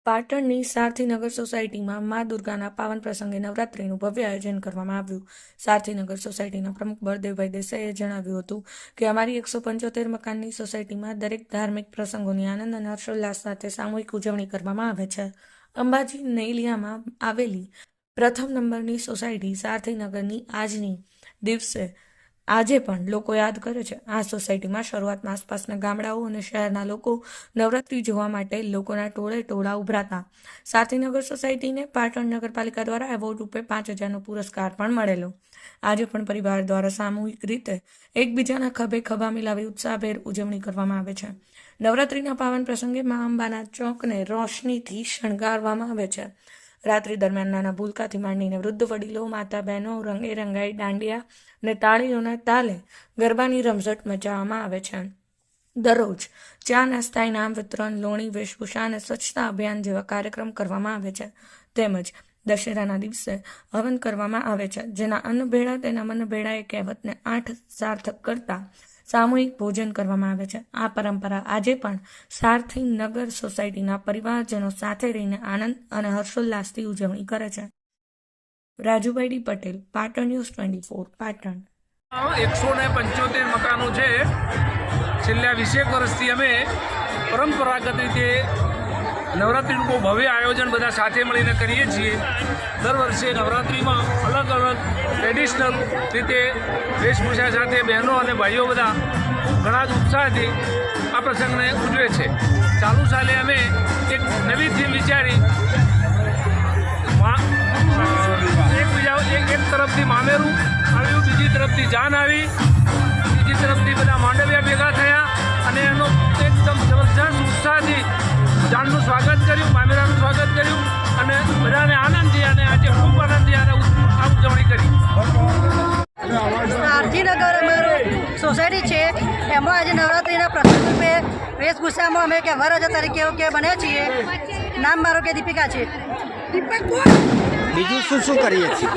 પાટણની સારથીનગર સોસાયટીમાં મા દુર્ગાના પાવન પ્રસંગે નવરાત્રિનું ભવ્ય આયોજન કરવામાં આવ્યું. સારથીનગર સોસાયટીના પ્રમુખ બળદેવભાઈ દેસાઈએ જણાવ્યું હતું કે અમારી 175 મકાનની સોસાયટીમાં દરેક ધાર્મિક પ્રસંગોની આનંદ અને હર્ષોલ્લાસ સાથે સામૂહિક ઉજવણી કરવામાં આવે છે. અંબાજી નૈલિયામાં આવેલી પ્રથમ નંબરની સોસાયટી સારથીનગરની આજની દિવસે આજે પણ લોકો યાદ કરે છે. આ સોસાયટીમાં શરૂઆતમાં આસપાસના ગામડાઓ અને શહેરના લોકો નવરાત્રિ જોવા માટે લોકોના ટોળા ઉભરાતા. સારથીનગર સોસાયટીને પાટણ નગરપાલિકા દ્વારા એવોર્ડ રૂપે 5,000નો પુરસ્કાર પણ મળેલો. આજે પણ પરિવાર દ્વારા સામૂહિક રીતે એકબીજાના ખભે ખભા મિલાવી ઉત્સાહભેર ઉજવણી કરવામાં આવે છે. નવરાત્રિના પાવન પ્રસંગે મા અંબાના ચોકને રોશનીથી શણગારવામાં આવે છે. રાત્રિ દરમિયાન નાના ભૂલકાથી માંડીને વૃદ્ધ વડીલો, માતા બહેનો રંગે રંગાઈ દાંડિયા અને તાળીઓના તાલે ગરબાની રમઝટ મચાવવામાં આવે છે. દરરોજ ચા નાસ્તા, ઇનામ વિતરણ, લોણી, વેશભૂષા અને સ્વચ્છતા અભિયાન જેવા કાર્યક્રમ કરવામાં આવે છે. તેમજ દશેરાના દિવસે હવન કરવામાં આવે છે, જેના અન્ન ભેળા તેના મન ભેળા એ કહેવતને 8 સાર્થક કરતા સામૂહિક ભોજન કરવામાં આવે છે. આ પરંપરા આજે પણ સારથીનગર સોસાયટીના પરિવારજનો સાથે રહીને આનંદ અને હર્ષોલ્લાસથી ઉજવણી કરે છે. Rajubhai D Patel, Patan news 24, Patan. 175 મકાનો છે. છેલ્લા 20 વર્ષથી અમે પરંપરાગત રીતે નવરાત્રિનું બહુ ભવ્ય આયોજન બધા સાથે મળીને કરીએ છીએ. દર વર્ષે નવરાત્રિમાં અલગ અલગ ટ્રેડિશનલ રીતે વેશભૂષા સાથે બહેનો અને ભાઈઓ બધા ઘણા જ ઉત્સાહથી આ પ્રસંગને ઉજવે છે. ચાલુ સાલે અમે એક નવી થીમ વિચારી, એક તરફથી મામેરું આવ્યું, બીજી તરફથી જાન આવી, બીજી તરફથી બધા માંડવિયા ભેગા થયા અને એનો એકદમ જબરજસ્ત ઉત્સાહથી જાનનું સ્વાગત કર્યું, મામેરાનું સ્વાગત કર્યું અને બધાને આનંદ થયા અને આજે ખૂબ આનંદ થયા અને આ ઉજવણી કરી. સારથીનગર અમારું સોસાયટી છે, એમાં આજે નવરાત્રિના પ્રસંગ રૂપે વેશભૂષામાં અમે કે વરરાજા તરીકે બન્યા છીએ. નામ મારું કે દીપિકા છે. બીજું શું કરીએ છીએ?